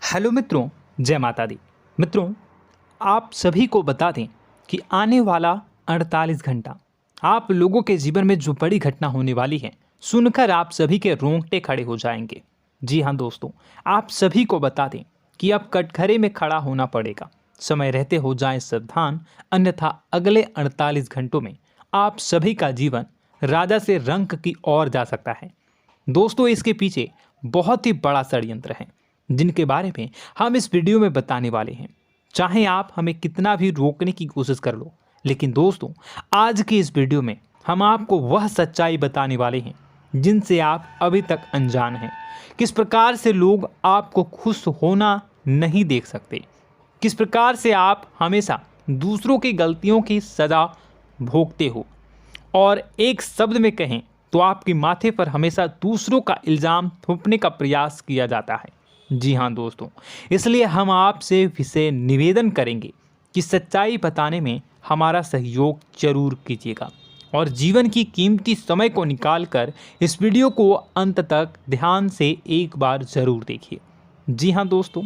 Hello मित्रों, जय माता दी। मित्रों, आप सभी को बता दें कि आने वाला 48 घंटा आप लोगों के जीवन में जो बड़ी घटना होने वाली है, सुनकर आप सभी के रोंगटे खड़े हो जाएंगे। जी हाँ दोस्तों, आप सभी को बता दें कि अब कटघरे में खड़ा होना पड़ेगा। समय रहते हो जाएं सावधान, अन्यथा अगले 48 घंटों में आप सभी का जीवन राजा से रंक की ओर जा सकता है। दोस्तों, इसके पीछे बहुत ही बड़ा षड्यंत्र है जिनके बारे में हम इस वीडियो में बताने वाले हैं। चाहे आप हमें कितना भी रोकने की कोशिश कर लो, लेकिन दोस्तों आज की इस वीडियो में हम आपको वह सच्चाई बताने वाले हैं जिनसे आप अभी तक अनजान हैं। किस प्रकार से लोग आपको खुश होना नहीं देख सकते, किस प्रकार से आप हमेशा दूसरों की गलतियों की सज़ा भोगते हो, और एक शब्द में कहें तो आपके माथे पर हमेशा दूसरों का इल्ज़ाम थोपने का प्रयास किया जाता है। जी हाँ दोस्तों, इसलिए हम आपसे विशेष निवेदन करेंगे कि सच्चाई बताने में हमारा सहयोग जरूर कीजिएगा और जीवन की कीमती समय को निकालकर इस वीडियो को अंत तक ध्यान से एक बार ज़रूर देखिए। जी हाँ दोस्तों,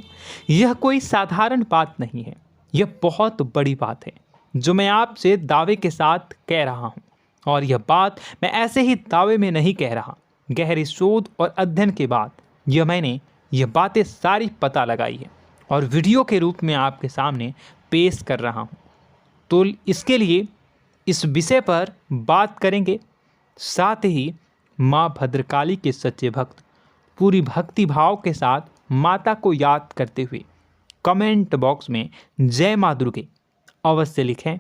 यह कोई साधारण बात नहीं है, यह बहुत बड़ी बात है जो मैं आपसे दावे के साथ कह रहा हूँ। और यह बात मैं ऐसे ही दावे में नहीं कह रहा, गहरी शोध और अध्ययन के बाद मैंने यह बातें सारी पता लगाई है और वीडियो के रूप में आपके सामने पेश कर रहा हूँ। तो इसके लिए इस विषय पर बात करेंगे। साथ ही माँ भद्रकाली के सच्चे भक्त पूरी भक्ति भाव के साथ माता को याद करते हुए कमेंट बॉक्स में जय माँ दुर्गे अवश्य लिखें।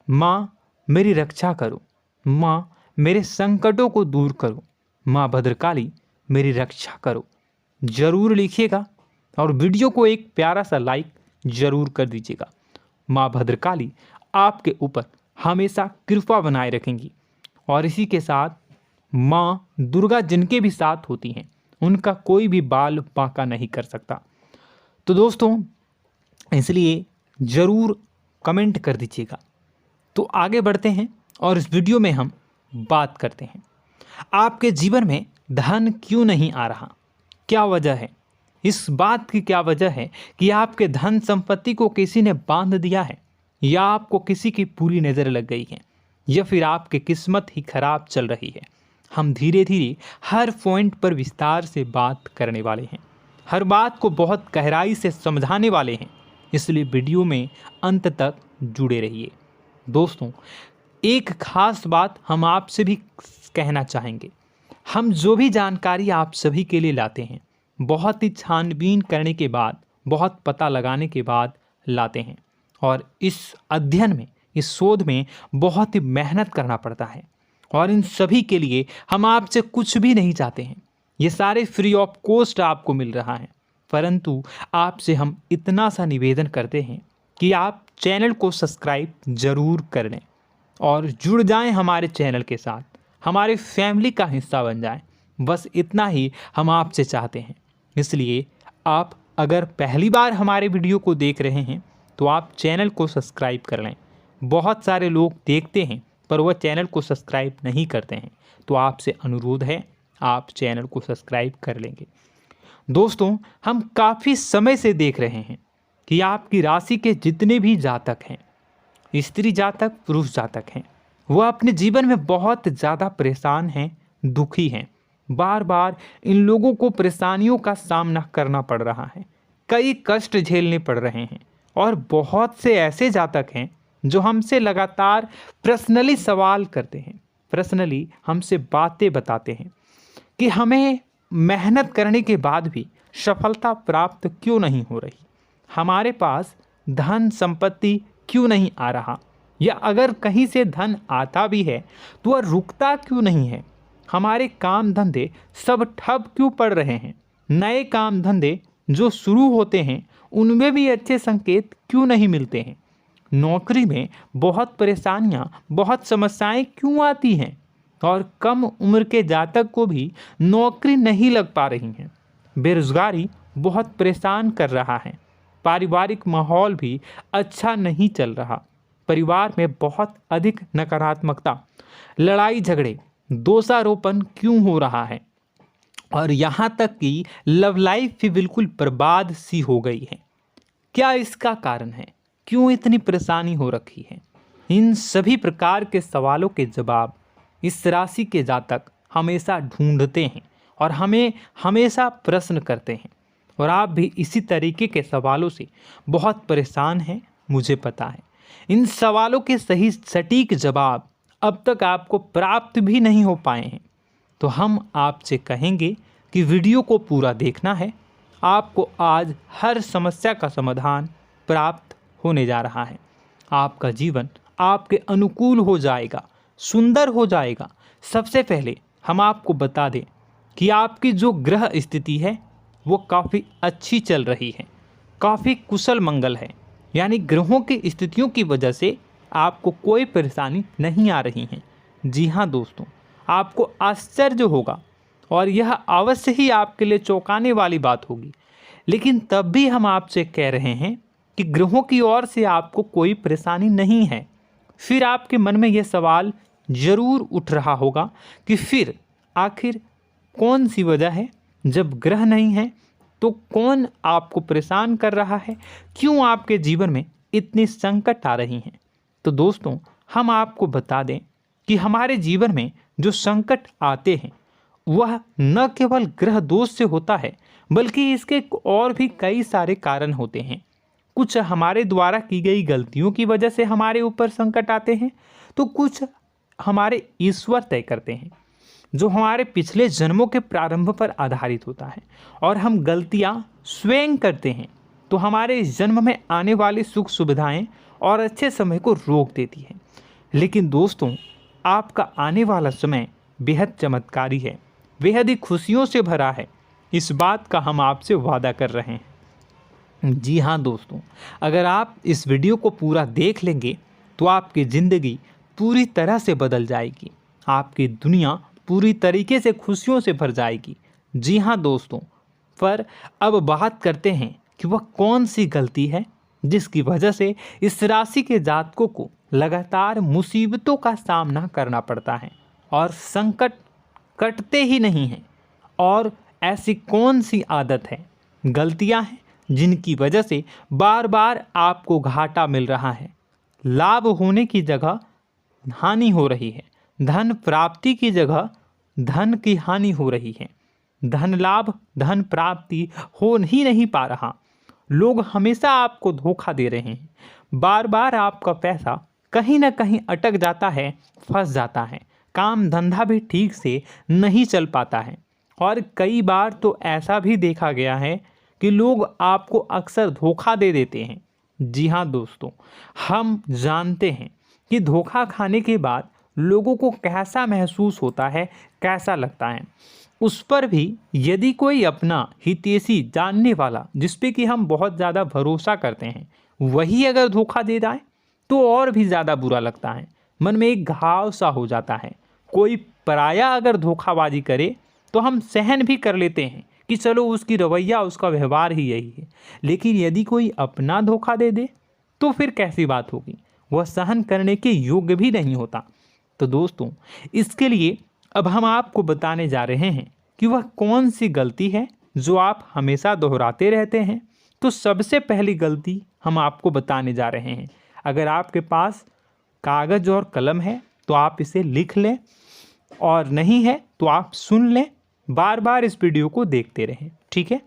माँ मेरी रक्षा करो, माँ मेरे संकटों को दूर करो, माँ भद्रकाली मेरी रक्षा करो, जरूर लिखिएगा और वीडियो को एक प्यारा सा लाइक जरूर कर दीजिएगा। माँ भद्रकाली आपके ऊपर हमेशा कृपा बनाए रखेंगी और इसी के साथ माँ दुर्गा जिनके भी साथ होती हैं उनका कोई भी बाल बांका नहीं कर सकता। तो दोस्तों, इसलिए ज़रूर कमेंट कर दीजिएगा। तो आगे बढ़ते हैं और इस वीडियो में हम बात करते हैं, आपके जीवन में धन क्यों नहीं आ रहा, क्या वजह है। इस बात की क्या वजह है कि आपके धन संपत्ति को किसी ने बांध दिया है, या आपको किसी की पूरी नज़र लग गई है, या फिर आपकी किस्मत ही खराब चल रही है। हम धीरे धीरे हर पॉइंट पर विस्तार से बात करने वाले हैं, हर बात को बहुत गहराई से समझाने वाले हैं, इसलिए वीडियो में अंत तक जुड़े रहिए। दोस्तों, एक खास बात हम आपसे भी कहना चाहेंगे, हम जो भी जानकारी आप सभी के लिए लाते हैं बहुत ही छानबीन करने के बाद, बहुत पता लगाने के बाद लाते हैं, और इस अध्ययन में, इस शोध में बहुत ही मेहनत करना पड़ता है। और इन सभी के लिए हम आपसे कुछ भी नहीं चाहते हैं, ये सारे फ्री ऑफ कॉस्ट आपको मिल रहा है। परंतु आपसे हम इतना सा निवेदन करते हैं कि आप चैनल को सब्सक्राइब ज़रूर कर लें और जुड़ जाएं हमारे चैनल के साथ, हमारे फैमिली का हिस्सा बन जाएं। बस इतना ही हम आपसे चाहते हैं। इसलिए आप अगर पहली बार हमारे वीडियो को देख रहे हैं तो आप चैनल को सब्सक्राइब कर लें। बहुत सारे लोग देखते हैं पर वह चैनल को सब्सक्राइब नहीं करते हैं, तो आपसे अनुरोध है आप चैनल को सब्सक्राइब कर लेंगे। दोस्तों, हम काफ़ी समय से देख रहे हैं कि आपकी राशि के जितने भी जातक हैं, स्त्री जातक, पुरुष जातक हैं, वह अपने जीवन में बहुत ज़्यादा परेशान हैं, दुखी हैं। बार बार इन लोगों को परेशानियों का सामना करना पड़ रहा है, कई कष्ट झेलने पड़ रहे हैं। और बहुत से ऐसे जातक हैं जो हमसे लगातार पर्सनली सवाल करते हैं, पर्सनली हमसे बातें बताते हैं कि हमें मेहनत करने के बाद भी सफलता प्राप्त क्यों नहीं हो रही, हमारे पास धन संपत्ति क्यों नहीं आ रहा, या अगर कहीं से धन आता भी है तो वह रुकता क्यों नहीं है, हमारे काम धंधे सब ठप क्यों पड़ रहे हैं, नए काम धंधे जो शुरू होते हैं उनमें भी अच्छे संकेत क्यों नहीं मिलते हैं, नौकरी में बहुत परेशानियां, बहुत समस्याएं क्यों आती हैं, और कम उम्र के जातक को भी नौकरी नहीं लग पा रही हैं, बेरोजगारी बहुत परेशान कर रहा है, पारिवारिक माहौल भी अच्छा नहीं चल रहा, परिवार में बहुत अधिक नकारात्मकता, लड़ाई झगड़े, दोषारोपण क्यों हो रहा है, और यहाँ तक कि लव लाइफ भी बिल्कुल बर्बाद सी हो गई है। क्या इसका कारण है? क्यों इतनी परेशानी हो रखी है? इन सभी प्रकार के सवालों के जवाब इस राशि के जातक हमेशा ढूंढते हैं और हमें हमेशा प्रश्न करते हैं, और आप भी इसी तरीके के सवालों से बहुत परेशान हैं, मुझे पता है। इन सवालों के सही सटीक जवाब अब तक आपको प्राप्त भी नहीं हो पाए हैं, तो हम आपसे कहेंगे कि वीडियो को पूरा देखना है। आपको आज हर समस्या का समाधान प्राप्त होने जा रहा है। आपका जीवन आपके अनुकूल हो जाएगा, सुंदर हो जाएगा। सबसे पहले हम आपको बता दें कि आपकी जो ग्रह स्थिति है वो काफ़ी अच्छी चल रही है, काफ़ी कुशल मंगल है, यानी ग्रहों की स्थितियों की वजह से आपको कोई परेशानी नहीं आ रही है। जी हाँ दोस्तों, आपको आश्चर्य होगा और यह अवश्य ही आपके लिए चौंकाने वाली बात होगी, लेकिन तब भी हम आपसे कह रहे हैं कि ग्रहों की ओर से आपको कोई परेशानी नहीं है। फिर आपके मन में यह सवाल जरूर उठ रहा होगा कि फिर आखिर कौन सी वजह है? जब ग्रह नहीं है तो कौन आपको परेशान कर रहा है? क्यों आपके जीवन में इतनी संकट आ रही हैं? तो दोस्तों, हम आपको बता दें कि हमारे जीवन में जो संकट आते हैं वह न केवल ग्रह दोष से होता है, बल्कि इसके और भी कई सारे कारण होते हैं। कुछ हमारे द्वारा की गई गलतियों की वजह से हमारे ऊपर संकट आते हैं, तो कुछ हमारे ईश्वर तय करते हैं, जो हमारे पिछले जन्मों के प्रारंभ पर आधारित होता है। और हम गलतियां स्वयं करते हैं तो हमारे इस जन्म में आने वाली सुख सुविधाएं और अच्छे समय को रोक देती है। लेकिन दोस्तों, आपका आने वाला समय बेहद चमत्कारी है, बेहद ही खुशियों से भरा है। इस बात का हम आपसे वादा कर रहे हैं। जी हाँ दोस्तों, अगर आप इस वीडियो को पूरा देख लेंगे तो आपकी ज़िंदगी पूरी तरह से बदल जाएगी, आपकी दुनिया पूरी तरीके से खुशियों से भर जाएगी। जी हाँ दोस्तों, पर अब बात करते हैं कि वह कौन सी गलती है जिसकी वजह से इस राशि के जातकों को लगातार मुसीबतों का सामना करना पड़ता है और संकट कटते ही नहीं हैं। और ऐसी कौन सी आदत है, गलतियां हैं जिनकी वजह से बार बार आपको घाटा मिल रहा है, लाभ होने की जगह हानि हो रही है, धन प्राप्ति की जगह धन की हानि हो रही है, धन लाभ धन प्राप्ति हो ही नहीं पा रहा, लोग हमेशा आपको धोखा दे रहे हैं, बार बार आपका पैसा कहीं ना कहीं अटक जाता है, फंस जाता है, काम धंधा भी ठीक से नहीं चल पाता है। और कई बार तो ऐसा भी देखा गया है कि लोग आपको अक्सर धोखा दे देते हैं। जी हाँ दोस्तों, हम जानते हैं कि धोखा खाने के बाद लोगों को कैसा महसूस होता है, कैसा लगता है। उस पर भी यदि कोई अपना हितैषी जानने वाला, जिस पे कि हम बहुत ज़्यादा भरोसा करते हैं, वही अगर धोखा दे जाए तो और भी ज़्यादा बुरा लगता है, मन में एक घाव सा हो जाता है। कोई पराया अगर धोखाबाजी करे तो हम सहन भी कर लेते हैं कि चलो उसकी रवैया उसका व्यवहार ही यही है, लेकिन यदि कोई अपना धोखा दे दे तो फिर कैसी बात होगी, वह सहन करने के योग्य भी नहीं होता। तो दोस्तों, इसके लिए अब हम आपको बताने जा रहे हैं कि वह कौन सी गलती है जो आप हमेशा दोहराते रहते हैं। तो सबसे पहली गलती हम आपको बताने जा रहे हैं। अगर आपके पास कागज़ और कलम है तो आप इसे लिख लें, और नहीं है तो आप सुन लें, बार बार इस वीडियो को देखते रहें, ठीक है।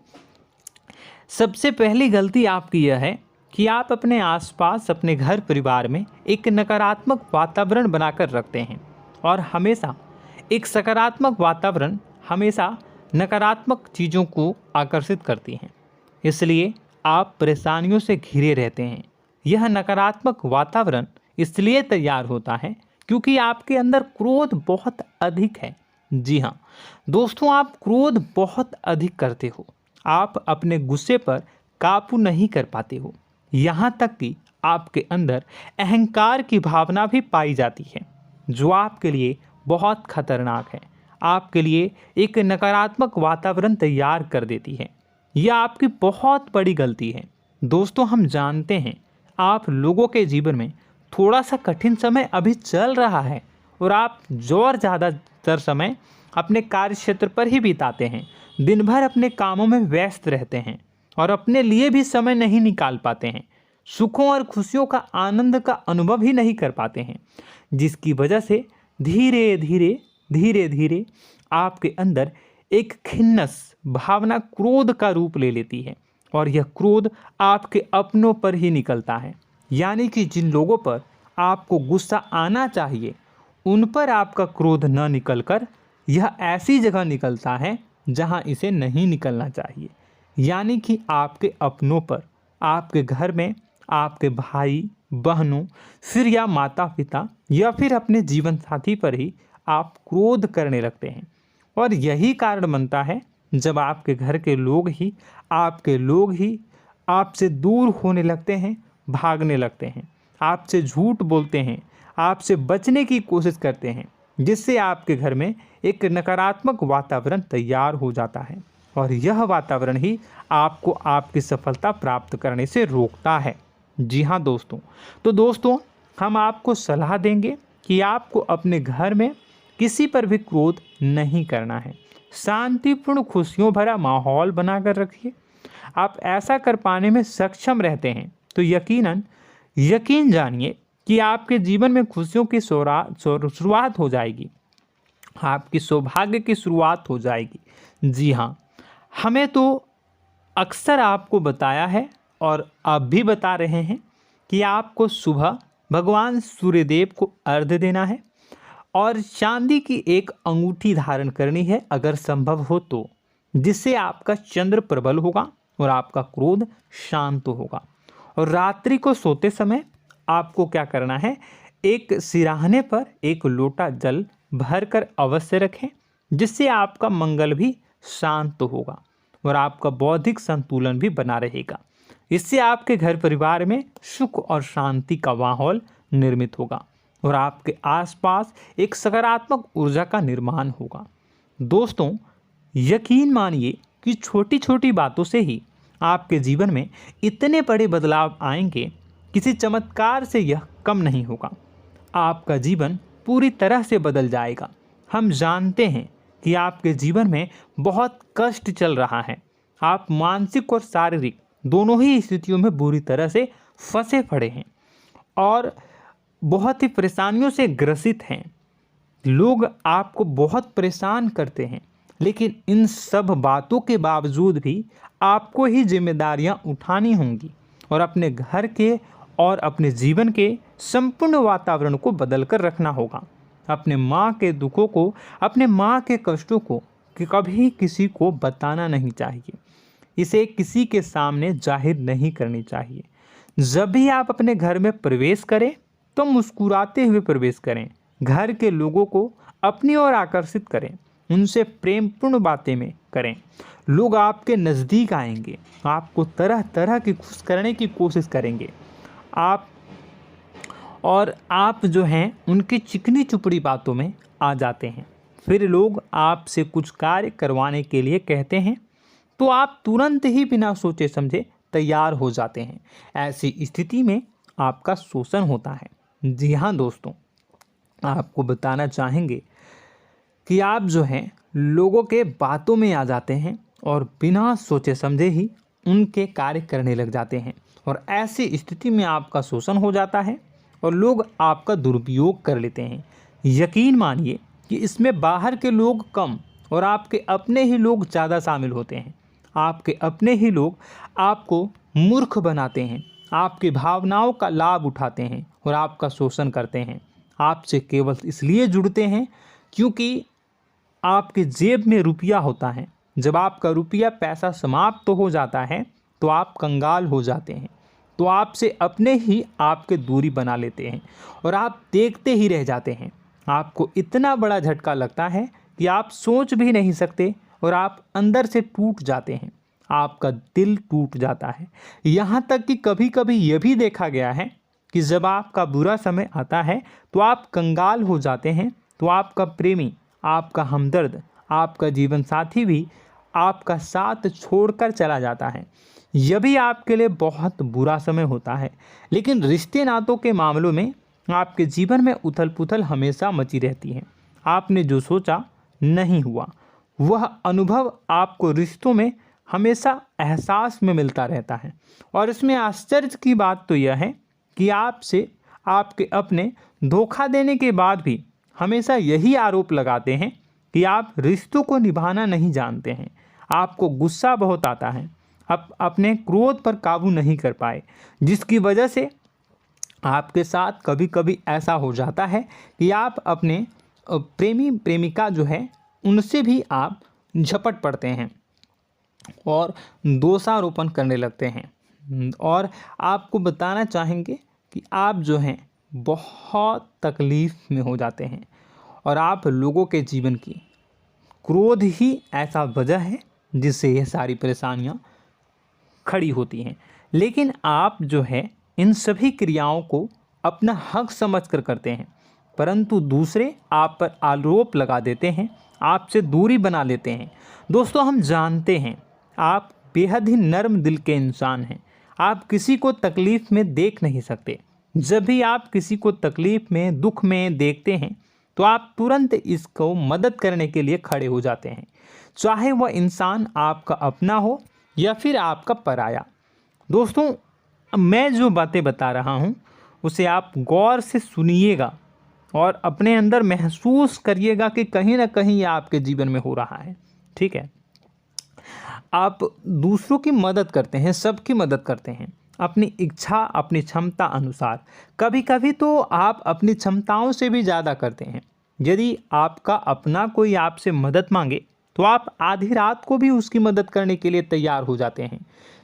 सबसे पहली गलती आपकी यह है कि आप अपने आसपास, अपने घर परिवार में एक नकारात्मक वातावरण बनाकर रखते हैं, और हमेशा एक सकारात्मक वातावरण हमेशा नकारात्मक चीज़ों को आकर्षित करती हैं, इसलिए आप परेशानियों से घिरे रहते हैं। यह नकारात्मक वातावरण इसलिए तैयार होता है क्योंकि आपके अंदर क्रोध बहुत अधिक है। जी हाँ दोस्तों, आप क्रोध बहुत अधिक करते हो, आप अपने गुस्से पर काबू नहीं कर पाते हो, यहाँ तक कि आपके अंदर अहंकार की भावना भी पाई जाती है, जो आपके लिए बहुत खतरनाक है, आपके लिए एक नकारात्मक वातावरण तैयार कर देती है। यह आपकी बहुत बड़ी गलती है। दोस्तों, हम जानते हैं आप लोगों के जीवन में थोड़ा सा कठिन समय अभी चल रहा है, और आप और ज़्यादातर समय अपने कार्य क्षेत्र पर ही बिताते हैं। दिन भर अपने कामों में व्यस्त रहते हैं और अपने लिए भी समय नहीं निकाल पाते हैं। सुखों और खुशियों का आनंद का अनुभव ही नहीं कर पाते हैं, जिसकी वजह से धीरे धीरे आपके अंदर एक खिन्नस भावना क्रोध का रूप ले लेती है और यह क्रोध आपके अपनों पर ही निकलता है। यानी कि जिन लोगों पर आपको गुस्सा आना चाहिए उन पर आपका क्रोध न निकलकर यह ऐसी जगह निकलता है जहां इसे नहीं निकलना चाहिए। यानी कि आपके अपनों पर, आपके घर में आपके भाई बहनों, फिर या माता पिता या फिर अपने जीवन साथी पर ही आप क्रोध करने लगते हैं। और यही कारण बनता है जब आपके घर के लोग ही आपसे दूर होने लगते हैं, भागने लगते हैं, आपसे झूठ बोलते हैं, आपसे बचने की कोशिश करते हैं, जिससे आपके घर में एक नकारात्मक वातावरण तैयार हो जाता है और यह वातावरण ही आपको आपकी सफलता प्राप्त करने से रोकता है। जी हाँ दोस्तों, तो दोस्तों हम आपको सलाह देंगे कि आपको अपने घर में किसी पर भी क्रोध नहीं करना है। शांतिपूर्ण खुशियों भरा माहौल बनाकर रखिए। आप ऐसा कर पाने में सक्षम रहते हैं तो यकीन जानिए कि आपके जीवन में खुशियों की शुरुआत हो जाएगी, आपकी सौभाग्य की शुरुआत हो जाएगी। जी हाँ, हमें तो अक्सर आपको बताया है और अब भी बता रहे हैं कि आपको सुबह भगवान सूर्यदेव को अर्घ्य देना है और चांदी की एक अंगूठी धारण करनी है अगर संभव हो तो, जिससे आपका चंद्र प्रबल होगा और आपका क्रोध शांत होगा। और रात्रि को सोते समय आपको क्या करना है, एक सिराहने पर एक लोटा जल भरकर अवश्य रखें, जिससे आपका मंगल भी शांत होगा और आपका बौद्धिक संतुलन भी बना रहेगा। इससे आपके घर परिवार में सुख और शांति का माहौल निर्मित होगा और आपके आसपास एक सकारात्मक ऊर्जा का निर्माण होगा। दोस्तों यकीन मानिए कि छोटी छोटी बातों से ही आपके जीवन में इतने बड़े बदलाव आएंगे, किसी चमत्कार से यह कम नहीं होगा। आपका जीवन पूरी तरह से बदल जाएगा। हम जानते हैं कि आपके जीवन में बहुत कष्ट चल रहा है, आप मानसिक और शारीरिक दोनों ही स्थितियों में बुरी तरह से फंसे पड़े हैं और बहुत ही परेशानियों से ग्रसित हैं। लोग आपको बहुत परेशान करते हैं, लेकिन इन सब बातों के बावजूद भी आपको ही जिम्मेदारियां उठानी होंगी और अपने घर के और अपने जीवन के संपूर्ण वातावरण को बदल कर रखना होगा। अपने माँ के दुखों को, अपने माँ के कष्टों को कभी किसी को बताना नहीं चाहिए, इसे किसी के सामने जाहिर नहीं करनी चाहिए। जब भी आप अपने घर में प्रवेश करें तो मुस्कुराते हुए प्रवेश करें, घर के लोगों को अपनी ओर आकर्षित करें, उनसे प्रेमपूर्ण बातें में करें। लोग आपके नज़दीक आएंगे, आपको तरह तरह की खुश करने की कोशिश करेंगे। आप जो हैं उनकी चिकनी चुपड़ी बातों में आ जाते हैं। फिर लोग आपसे कुछ कार्य करवाने के लिए कहते हैं तो आप तुरंत ही बिना सोचे समझे तैयार हो जाते हैं। ऐसी स्थिति में आपका शोषण होता है। जी हाँ दोस्तों, आपको बताना चाहेंगे कि आप जो हैं लोगों के बातों में आ जाते हैं और बिना सोचे समझे ही उनके कार्य करने लग जाते हैं और ऐसी स्थिति में आपका शोषण हो जाता है और लोग आपका दुरुपयोग कर लेते हैं। यकीन मानिए कि इसमें बाहर के लोग कम और आपके अपने ही लोग ज़्यादा शामिल होते हैं। आपके अपने ही लोग आपको मूर्ख बनाते हैं, आपकी भावनाओं का लाभ उठाते हैं और आपका शोषण करते हैं। आपसे केवल इसलिए जुड़ते हैं क्योंकि आपके जेब में रुपया होता है। जब आपका रुपया पैसा समाप्त हो जाता है तो आप कंगाल हो जाते हैं, तो आपसे अपने ही आपके दूरी बना लेते हैं और आप देखते ही रह जाते हैं। आपको इतना बड़ा झटका लगता है कि आप सोच भी नहीं सकते और आप अंदर से टूट जाते हैं, आपका दिल टूट जाता है। यहाँ तक कि कभी कभी यह भी देखा गया है कि जब आपका बुरा समय आता है तो आप कंगाल हो जाते हैं, तो आपका प्रेमी, आपका हमदर्द, आपका जीवन साथी भी आपका साथ छोड़कर चला जाता है। यह भी आपके लिए बहुत बुरा समय होता है। लेकिन रिश्ते नातों के मामलों में आपके जीवन में उथल पुथल हमेशा मची रहती है। आपने जो सोचा नहीं हुआ, वह अनुभव आपको रिश्तों में हमेशा एहसास में मिलता रहता है। और इसमें आश्चर्य की बात तो यह है कि आपसे आपके अपने धोखा देने के बाद भी हमेशा यही आरोप लगाते हैं कि आप रिश्तों को निभाना नहीं जानते हैं। आपको गुस्सा बहुत आता है, अपने क्रोध पर काबू नहीं कर पाए, जिसकी वजह से आपके साथ कभी कभी ऐसा हो जाता है कि आप अपने प्रेमी प्रेमिका जो है उनसे भी आप झपट पड़ते हैं और दोषारोपण करने लगते हैं। और आपको बताना चाहेंगे कि आप जो हैं बहुत तकलीफ़ में हो जाते हैं और आप लोगों के जीवन की क्रोध ही ऐसा वजह है जिससे ये सारी परेशानियां खड़ी होती हैं। लेकिन आप जो है इन सभी क्रियाओं को अपना हक समझकर करते हैं, परंतु दूसरे आप पर आरोप लगा देते हैं, आपसे दूरी बना लेते हैं। दोस्तों, हम जानते हैं आप बेहद ही नर्म दिल के इंसान हैं। आप किसी को तकलीफ़ में देख नहीं सकते। जब भी आप किसी को तकलीफ़ में, दुख में देखते हैं तो आप तुरंत इसको मदद करने के लिए खड़े हो जाते हैं, चाहे वह इंसान आपका अपना हो या फिर आपका पराया। दोस्तों, मैं जो बातें बता रहा हूँ उसे आप गौर से सुनिएगा और अपने अंदर महसूस करिएगा कि कहीं ना कहीं ये आपके जीवन में हो रहा है। ठीक है, आप दूसरों की मदद करते हैं, सबकी मदद करते हैं अपनी इच्छा, अपनी क्षमता अनुसार। कभी कभी तो आप अपनी क्षमताओं से भी ज़्यादा करते हैं। यदि आपका अपना कोई आपसे मदद मांगे तो आप आधी रात को भी उसकी मदद करने के लिए तैयार हो जाते हैं।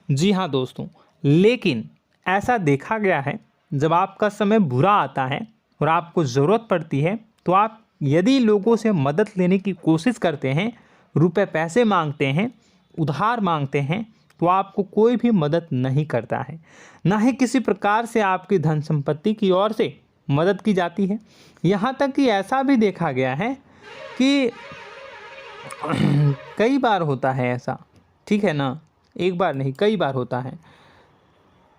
जी हाँ दोस्तों, लेकिन ऐसा देखा गया है जब आपका समय बुरा आता है और आपको ज़रूरत पड़ती है तो आप यदि लोगों से मदद लेने की कोशिश करते हैं, रुपए पैसे मांगते हैं, उधार मांगते हैं, तो आपको कोई भी मदद नहीं करता है। ना ही किसी प्रकार से आपकी धन संपत्ति की ओर से मदद की जाती है। यहाँ तक कि ऐसा भी देखा गया है कि कई बार होता है ऐसा, ठीक है ना, एक बार नहीं कई बार होता है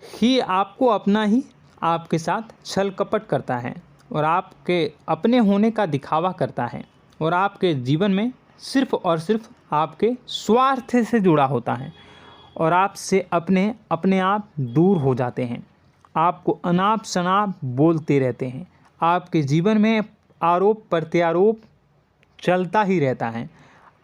कि आपको अपना ही आपके साथ छल कपट करता है और आपके अपने होने का दिखावा करता है और आपके जीवन में सिर्फ और सिर्फ आपके स्वार्थ से जुड़ा होता है और आपसे अपने आप दूर हो जाते हैं। आपको अनाप शनाप बोलते रहते हैं। आपके जीवन में आरोप प्रत्यारोप चलता ही रहता है।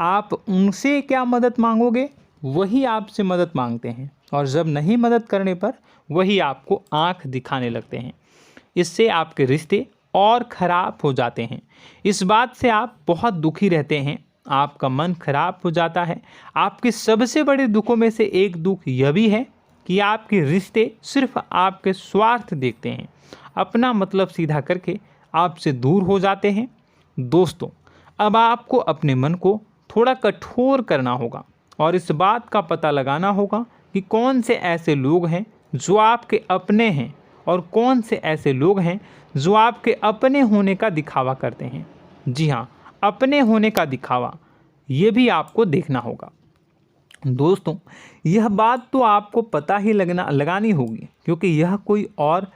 आप उनसे क्या मदद मांगोगे, वही आपसे मदद मांगते हैं और जब नहीं मदद करने पर वही आपको आंख दिखाने लगते हैं। इससे आपके रिश्ते और ख़राब हो जाते हैं। इस बात से आप बहुत दुखी रहते हैं, आपका मन खराब हो जाता है। आपके सबसे बड़े दुखों में से एक दुख यह भी है कि आपके रिश्ते सिर्फ आपके स्वार्थ देखते हैं, अपना मतलब सीधा करके आपसे दूर हो जाते हैं। दोस्तों, अब आपको अपने मन को थोड़ा कठोर करना होगा और इस बात का पता लगाना होगा कि कौन से ऐसे लोग हैं जो आपके अपने हैं और कौन से ऐसे लोग हैं जो आपके अपने होने का दिखावा करते हैं। जी हाँ, अपने होने का दिखावा, ये भी आपको देखना होगा। दोस्तों, यह बात तो आपको पता ही लगानी होगी, क्योंकि यह कोई और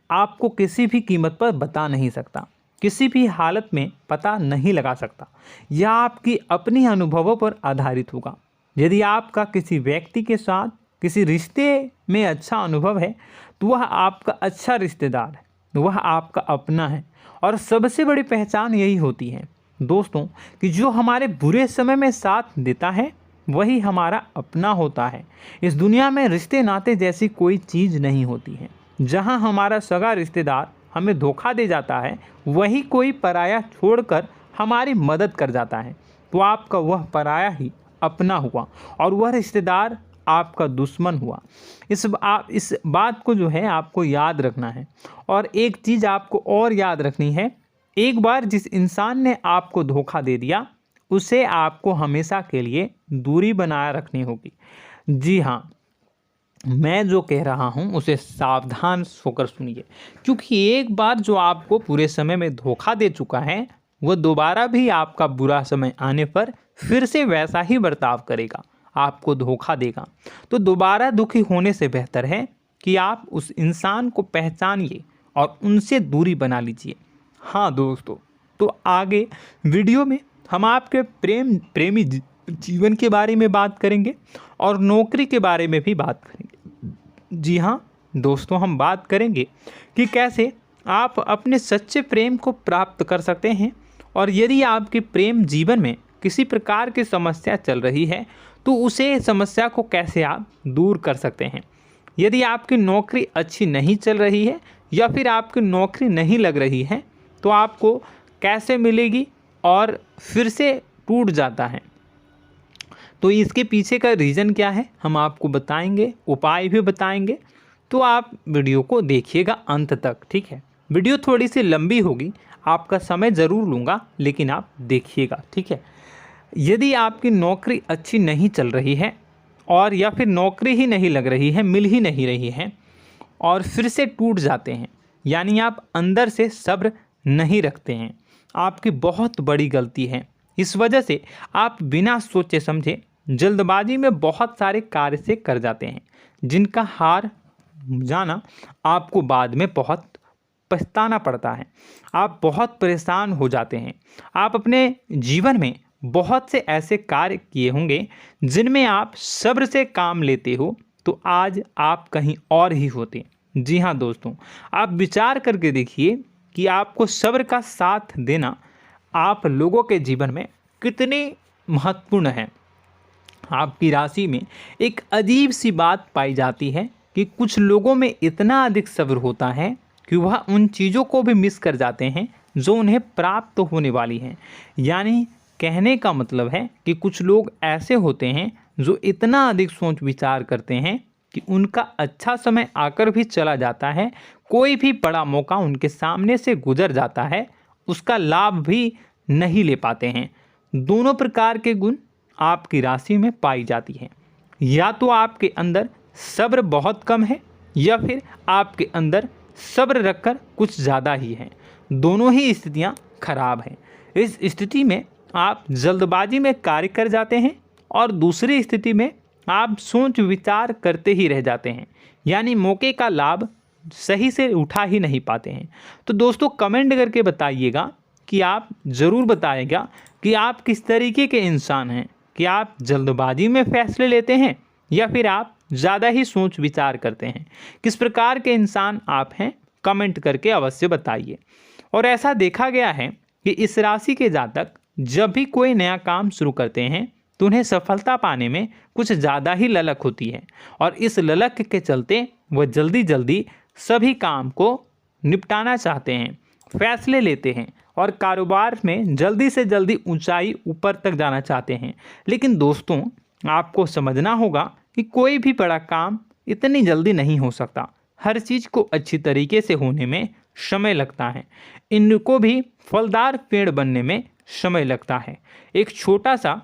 आपको किसी भी कीमत पर बता नहीं सकता, किसी भी हालत में पता नहीं लगा सकता। यह आपकी अपनी अनुभवों पर आधारित होगा। यदि आपका किसी व्यक्ति के साथ किसी रिश्ते में अच्छा अनुभव है तो वह आपका अच्छा रिश्तेदार है, वह आपका अपना है। और सबसे बड़ी पहचान यही होती है दोस्तों कि जो हमारे बुरे समय में साथ देता है वही हमारा अपना होता है। इस दुनिया में रिश्ते नाते जैसी कोई चीज़ नहीं होती है। जहां हमारा सगा रिश्तेदार हमें धोखा दे जाता है, वही कोई पराया छोड़कर हमारी मदद कर जाता है, तो आपका वह पराया ही अपना हुआ और वह रिश्तेदार आपका दुश्मन हुआ। इस बात को जो है आपको याद रखना है। और एक चीज़ आपको और याद रखनी है, एक बार जिस इंसान ने आपको धोखा दे दिया उसे आपको हमेशा के लिए दूरी बनाए रखनी होगी। जी हाँ, मैं जो कह रहा हूँ उसे सावधान होकर सुनिए, क्योंकि एक बार जो आपको पूरे समय में धोखा दे चुका है वह दोबारा भी आपका बुरा समय आने पर फिर से वैसा ही बर्ताव करेगा, आपको धोखा देगा। तो दोबारा दुखी होने से बेहतर है कि आप उस इंसान को पहचानिए और उनसे दूरी बना लीजिए। हाँ दोस्तों, तो आगे वीडियो में हम आपके प्रेमी जीवन के बारे में बात करेंगे और नौकरी के बारे में भी बात करेंगे। जी हाँ दोस्तों, हम बात करेंगे कि कैसे आप अपने सच्चे प्रेम को प्राप्त कर सकते हैं, और यदि आपके प्रेम जीवन में किसी प्रकार की समस्या चल रही है तो उसे समस्या को कैसे आप दूर कर सकते हैं। यदि आपकी नौकरी अच्छी नहीं चल रही है या फिर आपकी नौकरी नहीं लग रही है तो आपको कैसे मिलेगी और फिर से टूट जाता है, तो इसके पीछे का रीज़न क्या है हम आपको बताएंगे, उपाय भी बताएंगे। तो आप वीडियो को देखिएगा अंत तक, ठीक है। वीडियो थोड़ी सी लंबी होगी, आपका समय ज़रूर लूँगा, लेकिन आप देखिएगा, ठीक है। यदि आपकी नौकरी अच्छी नहीं चल रही है और या फिर नौकरी ही नहीं लग रही है, मिल ही नहीं रही है और फिर से टूट जाते हैं, यानी आप अंदर से सब्र नहीं रखते हैं, आपकी बहुत बड़ी गलती है। इस वजह से आप बिना सोचे समझे जल्दबाजी में बहुत सारे कार्य से कर जाते हैं, जिनका हार जाना आपको बाद में बहुत पछताना पड़ता है। आप बहुत परेशान हो जाते हैं। आप अपने जीवन में बहुत से ऐसे कार्य किए होंगे जिनमें आप सब्र से काम लेते हो, तो आज आप कहीं और ही होते। जी हाँ दोस्तों, आप विचार करके देखिए कि आपको सब्र का साथ देना आप लोगों के जीवन में कितनी महत्वपूर्ण है। आपकी राशि में एक अजीब सी बात पाई जाती है कि कुछ लोगों में इतना अधिक सब्र होता है कि वह उन चीज़ों को भी मिस कर जाते हैं जो उन्हें प्राप्त होने वाली हैं। यानी कहने का मतलब है कि कुछ लोग ऐसे होते हैं जो इतना अधिक सोच विचार करते हैं कि उनका अच्छा समय आकर भी चला जाता है, कोई भी बड़ा मौका उनके सामने से गुजर जाता है, उसका लाभ भी नहीं ले पाते हैं। दोनों प्रकार के गुण आपकी राशि में पाई जाती है। या तो आपके अंदर सब्र बहुत कम है या फिर आपके अंदर सब्र रखकर कुछ ज़्यादा ही है। दोनों ही स्थितियाँ खराब हैं। इस स्थिति में आप जल्दबाजी में कार्य कर जाते हैं और दूसरी स्थिति में आप सोच विचार करते ही रह जाते हैं, यानी मौके का लाभ सही से उठा ही नहीं पाते हैं। तो दोस्तों कमेंट करके बताइएगा कि आप ज़रूर बताइएगा कि आप किस तरीके के इंसान हैं, कि आप जल्दबाजी में फैसले लेते हैं या फिर आप ज़्यादा ही सोच विचार करते हैं। किस प्रकार के इंसान आप हैं, कमेंट करके अवश्य बताइए। और ऐसा देखा गया है कि इस राशि के जातक जब भी कोई नया काम शुरू करते हैं तो उन्हें सफलता पाने में कुछ ज़्यादा ही ललक होती है, और इस ललक के चलते वह जल्दी जल्दी सभी काम को निपटाना चाहते हैं, फैसले लेते हैं और कारोबार में जल्दी से जल्दी ऊंचाई ऊपर तक जाना चाहते हैं। लेकिन दोस्तों आपको समझना होगा कि कोई भी बड़ा काम इतनी जल्दी नहीं हो सकता। हर चीज़ को अच्छी तरीके से होने में समय लगता है। इनको भी फलदार पेड़ बनने में समय लगता है। एक छोटा सा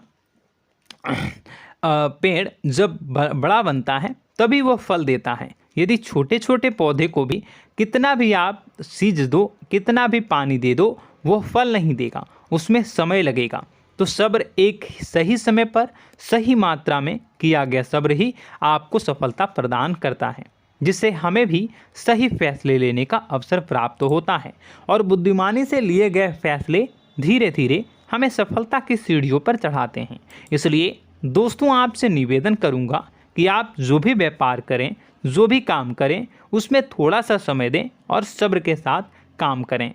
पेड़ जब बड़ा बनता है तभी वह फल देता है। यदि छोटे छोटे पौधे को भी कितना भी आप सींच दो, कितना भी पानी दे दो, वो फल नहीं देगा, उसमें समय लगेगा। तो सब्र एक सही समय पर सही मात्रा में किया गया सब्र ही आपको सफलता प्रदान करता है, जिससे हमें भी सही फैसले लेने का अवसर प्राप्त होता है और बुद्धिमानी से लिए गए फैसले धीरे धीरे हमें सफलता की सीढ़ियों पर चढ़ाते हैं। इसलिए दोस्तों आपसे निवेदन करूंगा कि आप जो भी व्यापार करें, जो भी काम करें, उसमें थोड़ा सा समय दें और सब्र के साथ काम करें।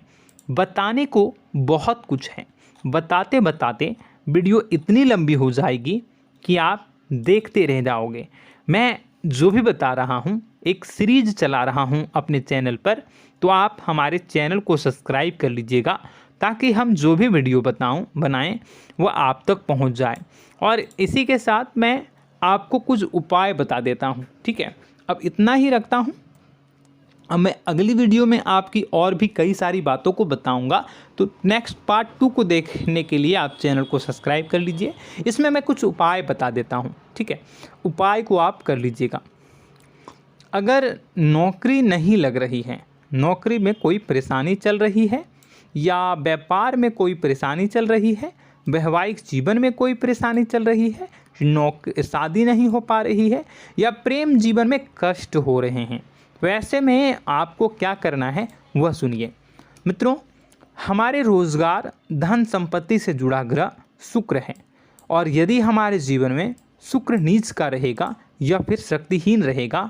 बताने को बहुत कुछ है, बताते बताते वीडियो इतनी लंबी हो जाएगी कि आप देखते रह जाओगे। मैं जो भी बता रहा हूँ एक सीरीज चला रहा हूँ अपने चैनल पर, तो आप हमारे चैनल को सब्सक्राइब कर लीजिएगा ताकि हम जो भी वीडियो बनाएं वो आप तक पहुँच जाए। और इसी के साथ मैं आपको कुछ उपाय बता देता हूँ, ठीक है। अब इतना ही रखता हूँ। अब मैं अगली वीडियो में आपकी और भी कई सारी बातों को बताऊंगा, तो नेक्स्ट पार्ट 2 को देखने के लिए आप चैनल को सब्सक्राइब कर लीजिए। इसमें मैं कुछ उपाय बता देता हूं, ठीक है। उपाय को आप कर लीजिएगा। अगर नौकरी नहीं लग रही है, नौकरी में कोई परेशानी चल रही है, या व्यापार में कोई परेशानी चल रही है, वैवाहिक जीवन में कोई परेशानी चल रही है, शादी नहीं हो पा रही है, या प्रेम जीवन में कष्ट हो रहे हैं, वैसे में आपको क्या करना है, वह सुनिए। मित्रों, हमारे रोजगार धन संपत्ति से जुड़ा ग्रह शुक्र है, और यदि हमारे जीवन में शुक्र नीच का रहेगा या फिर शक्तिहीन रहेगा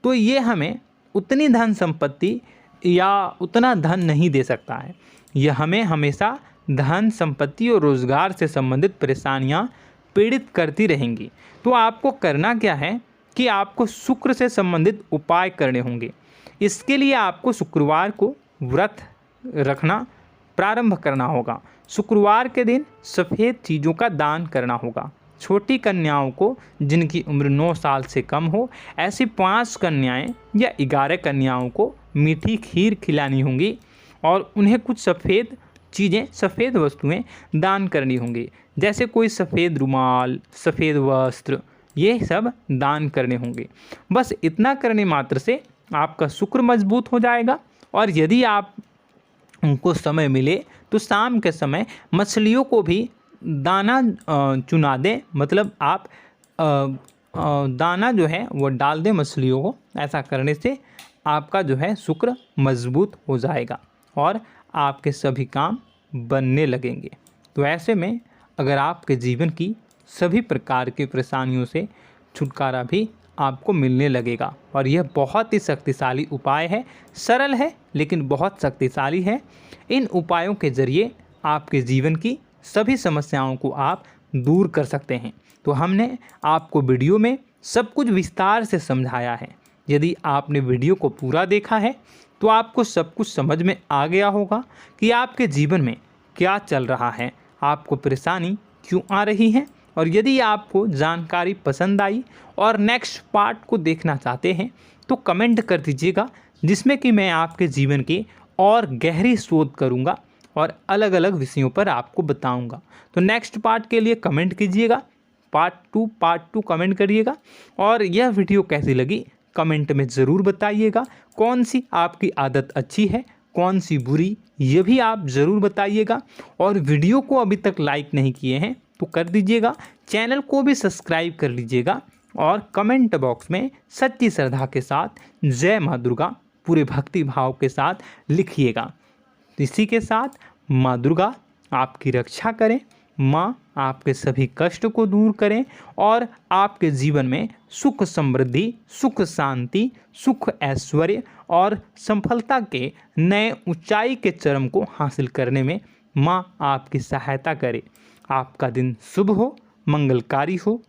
तो ये हमें उतनी धन संपत्ति या उतना धन नहीं दे सकता है। यह हमें हमेशा धन संपत्ति और रोजगार से संबंधित परेशानियां पीड़ित करती रहेंगी। तो आपको करना क्या है कि आपको शुक्र से संबंधित उपाय करने होंगे। इसके लिए आपको शुक्रवार को व्रत रखना प्रारंभ करना होगा। शुक्रवार के दिन सफ़ेद चीज़ों का दान करना होगा। छोटी कन्याओं को जिनकी उम्र 9 साल से कम हो, ऐसी 5 कन्याएं या 11 कन्याओं को मीठी खीर खिलानी होंगी और उन्हें कुछ सफ़ेद चीज़ें, सफ़ेद वस्तुएं दान करनी होंगी, जैसे कोई सफ़ेद रुमाल, सफ़ेद वस्त्र, ये सब दान करने होंगे। बस इतना करने मात्र से आपका शुक्र मजबूत हो जाएगा। और यदि आप उनको समय मिले तो शाम के समय मछलियों को भी दाना चुना दें, मतलब आप दाना जो है वो डाल दें मछलियों को। ऐसा करने से आपका जो है शुक्र मजबूत हो जाएगा और आपके सभी काम बनने लगेंगे। तो ऐसे में अगर आपके जीवन की सभी प्रकार की परेशानियों से छुटकारा भी आपको मिलने लगेगा। और यह बहुत ही शक्तिशाली उपाय है, सरल है लेकिन बहुत शक्तिशाली है। इन उपायों के ज़रिए आपके जीवन की सभी समस्याओं को आप दूर कर सकते हैं। तो हमने आपको वीडियो में सब कुछ विस्तार से समझाया है। यदि आपने वीडियो को पूरा देखा है तो आपको सब कुछ समझ में आ गया होगा कि आपके जीवन में क्या चल रहा है, आपको परेशानी क्यों आ रही है। और यदि आपको जानकारी पसंद आई और नेक्स्ट पार्ट को देखना चाहते हैं तो कमेंट कर दीजिएगा, जिसमें कि मैं आपके जीवन की और गहरी शोध करूंगा और अलग अलग विषयों पर आपको बताऊंगा। तो नेक्स्ट पार्ट के लिए कमेंट कीजिएगा, पार्ट टू कमेंट करिएगा। और यह वीडियो कैसी लगी कमेंट में ज़रूर बताइएगा। कौन सी आपकी आदत अच्छी है, कौन सी बुरी, ये भी आप ज़रूर बताइएगा। और वीडियो को अभी तक लाइक नहीं किए हैं तो कर दीजिएगा, चैनल को भी सब्सक्राइब कर लीजिएगा और कमेंट बॉक्स में सच्ची श्रद्धा के साथ जय माँ दुर्गा पूरे भक्ति भाव के साथ लिखिएगा। इसी के साथ माँ दुर्गा आपकी रक्षा करें, माँ आपके सभी कष्ट को दूर करें और आपके जीवन में सुख समृद्धि, सुख शांति, सुख ऐश्वर्य और सफलता के नए ऊंचाई के चरम को हासिल करने में माँ आपकी सहायता करे। आपका दिन शुभ हो, मंगलकारी हो।